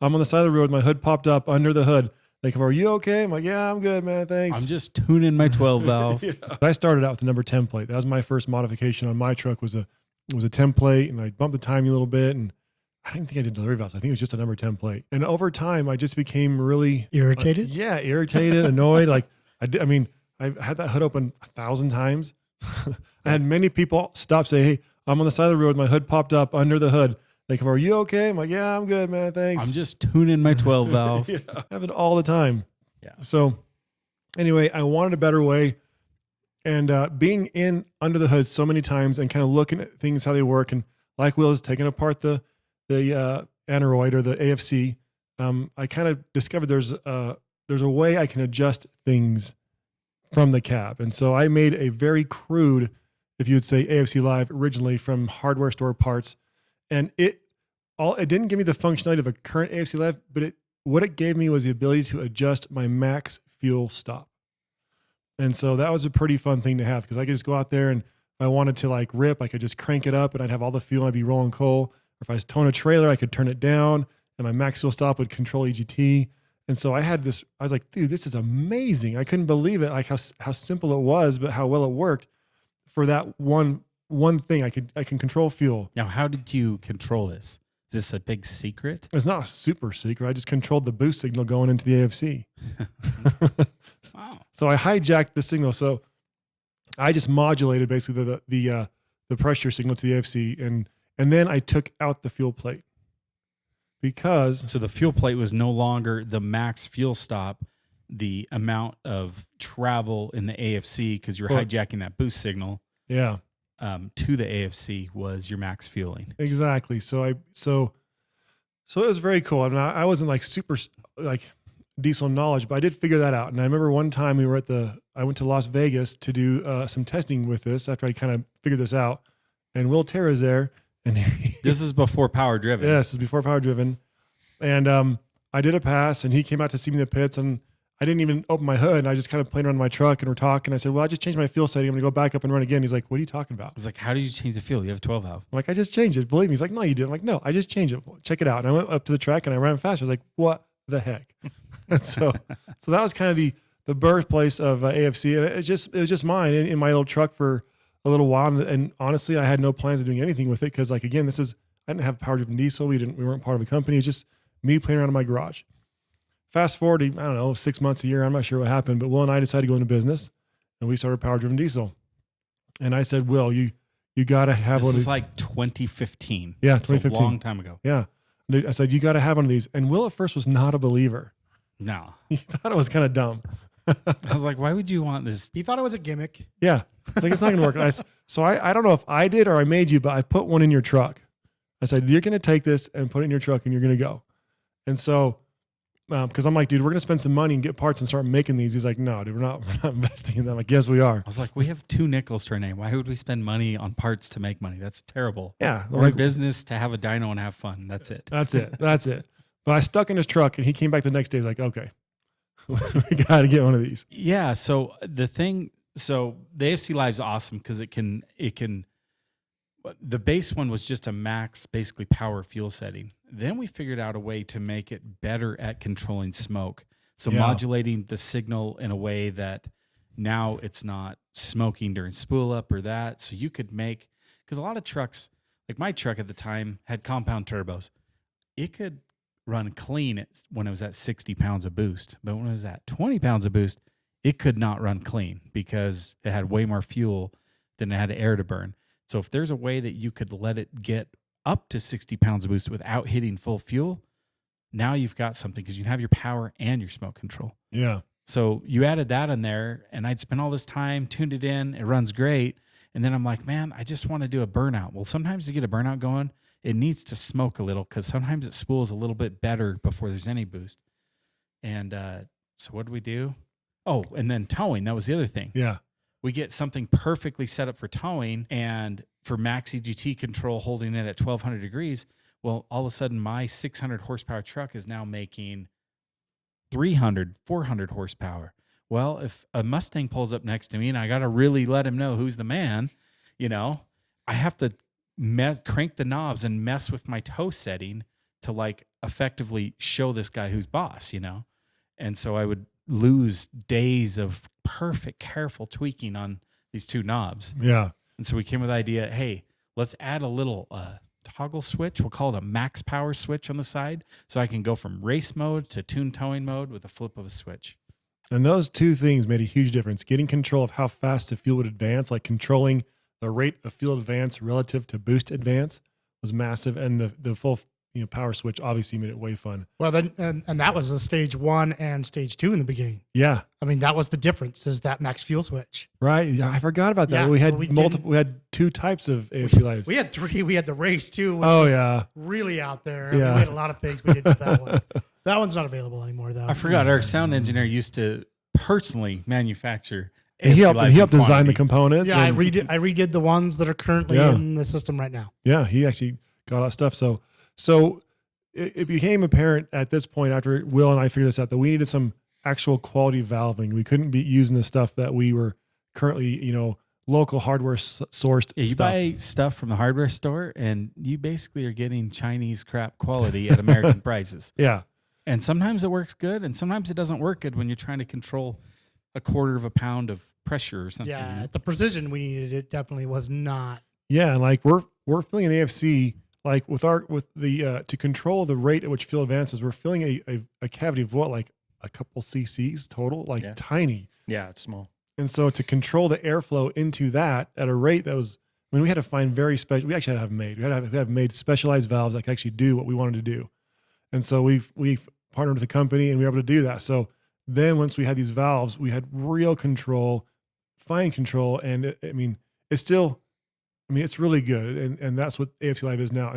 I'm on the side of the road. My hood popped up under the hood. They come over, you okay? I'm like, yeah, I'm good, man. Thanks. I'm just tuning my 12 valve. Yeah. I started out with the number 10 plate. That was my first modification on my truck. It was a 10 plate, and I bumped the timing a little bit, and I didn't think I did delivery valves. I think it was just a number 10 plate. And over time, I just became really irritated. Irritated, annoyed. Like I had that hood open 1,000 times. I had many people stop, say, hey, I'm on the side of the road. My hood popped up under the hood. They come over, you okay? I'm like, yeah, I'm good, man. Thanks. I'm just tuning my 12 valve. Yeah, I have it all the time. Yeah. So anyway, I wanted a better way. And being in under the hood so many times and kind of looking at things, how they work, and like Will is taking apart the aneroid or the AFC, I kind of discovered there's a way I can adjust things from the cab. And so I made a very crude, if you would say AFC Live originally from hardware store parts. And it didn't give me the functionality of a current AFC Live, but what it gave me was the ability to adjust my max fuel stop. And so that was a pretty fun thing to have, because I could just go out there, and if I wanted to like rip, I could just crank it up and I'd have all the fuel and I'd be rolling coal. Or if I was towing a trailer, I could turn it down and my max fuel stop would control EGT. And so I was like, dude, this is amazing. I couldn't believe it. Like how simple it was, but how well it worked for that one thing. I can control fuel. Now, how did you control this? Is this a big secret? It's not a super secret. I just controlled the boost signal going into the AFC. Wow. So I hijacked the signal. So I just modulated basically the pressure signal to the AFC, and then I took out the fuel plate, because So the fuel plate was no longer the max fuel stop. The amount of travel in the AFC, because you're hijacking that boost signal, yeah, to the AFC was your max fueling. exactly. So it was very cool. I mean, I wasn't like super like diesel knowledge, but I did figure that out. And I remember one time I went to Las Vegas to do some testing with this after I kind of figured this out. And Will Terra's there. And This is before Power Driven. Yeah, this is before Power Driven. And I did a pass, and he came out to see me in the pits, and I didn't even open my hood. And I just kind of played around in my truck, and we're talking. I said, well, I just changed my fuel setting. I'm going to go back up and run again. He's like, what are you talking about? I was like, how do you change the fuel? You have 12 valve. I'm like, I just changed it. Believe me. He's like, no, you didn't. I'm like, no, I just changed it. Check it out. And I went up to the track and I ran fast. I was like, what the heck? And so that was kind of the birthplace of AFC. And it was just mine in my little truck for a little while. And honestly, I had no plans of doing anything with it. Cause like, again, I didn't have power driven diesel. We weren't part of a company. It's just me playing around in my garage. Fast forward, I don't know, 6 months, a year. I'm not sure what happened, but Will and I decided to go into business, and we started power driven diesel. And I said, Will, you got to have one of these. This is like 2015. Yeah, 2015. So a long time ago. Yeah. I said, you got to have one of these. And Will at first was not a believer. No. He thought it was kind of dumb. I was like, why would you want this? He thought it was a gimmick. Yeah. Like, it's not going to work. I don't know if I did or I made you, but I put one in your truck. I said, you're going to take this and put it in your truck and you're going to go. And so, because I'm like, dude, we're going to spend some money and get parts and start making these. He's like, no, dude, we're not investing in them. I'm like, yes, we are. I was like, we have 2 nickels to our name. Why would we spend money on parts to make money? That's terrible. Yeah. We're in business to have a dyno and have fun. That's it. That's it. But I stuck in his truck, and he came back the next day. He's like, okay, we got to get one of these. Yeah. So the AFC Live's awesome because it can, the base one was just a max, basically power fuel setting. Then we figured out a way to make it better at controlling smoke. So modulating the signal in a way that now it's not smoking during spool up or that. So you could make, because a lot of trucks, like my truck at the time had compound turbos. It could run clean when it was at 60 pounds of boost. But when it was at 20 pounds of boost, it could not run clean because it had way more fuel than it had air to burn. So if there's a way that you could let it get up to 60 pounds of boost without hitting full fuel, now you've got something because you can have your power and your smoke control. Yeah. So you added that in there, and I'd spent all this time, tuned it in, it runs great. And then I'm like, man, I just want to do a burnout. Well, sometimes to get a burnout going, it needs to smoke a little because sometimes it spools a little bit better before there's any boost. And so what did we do? Oh, and then towing. That was the other thing. Yeah. We get something perfectly set up for towing and for max EGT control, holding it at 1200 degrees. Well, all of a sudden my 600 horsepower truck is now making 300, 400 horsepower. Well, if a Mustang pulls up next to me and I got to really let him know who's the man, I have to crank the knobs and mess with my tow setting to like effectively show this guy who's boss, you know? And so I would lose days of perfect, careful tweaking on these two knobs. Yeah. And so we came with the idea, hey, let's add a little toggle switch. We'll call it a max power switch on the side. So I can go from race mode to tune towing mode with a flip of a switch. And those two things made a huge difference. Getting control of how fast the fuel would advance, like controlling the rate of fuel advance relative to boost advance, was massive. And the full power switch obviously made it way fun. Well, then, and that was the stage 1 and stage 2 in the beginning. Yeah. I mean, that was the difference, is that max fuel switch. Right. Yeah, I forgot about that. Yeah, we had well, we multiple. We had 2 types of AFC lives. We had 3. We had the race too, which Oh was yeah. really out there. Yeah. We had a lot of things we did with that one. That one's not available anymore, though. I forgot our sound engineer used to personally manufacture. And he AFC helped. lives He helped in design the quantity. components. Yeah, I and- redid the ones that are currently Yeah. in the system right now. Yeah, he actually got all that stuff. So it became apparent at this point after Will and I figured this out that we needed some actual quality valving. We couldn't be using the stuff that we were currently, local hardware sourced Yeah, you stuff. buy stuff from the hardware store, and you basically are getting Chinese crap quality at American prices. Yeah, And sometimes it works good, and sometimes it doesn't work good when you're trying to control a quarter of a pound of pressure or something. Yeah, you know? at the precision we needed, it definitely was not. yeah, and like we're filling an AFC like with the to control the rate at which fuel advances. We're filling a cavity of what, like a couple cc's total, like Yeah. tiny. Yeah, it's small. And so to control the airflow into that at a rate that was, we had to find very special. We actually had to have made. We had to have made specialized valves that could actually do what we wanted to do. And so we've partnered with a company, and we were able to do that. So then once we had these valves, we had real control, fine control, and it's still, it's really good. And that's what AFC Live is now.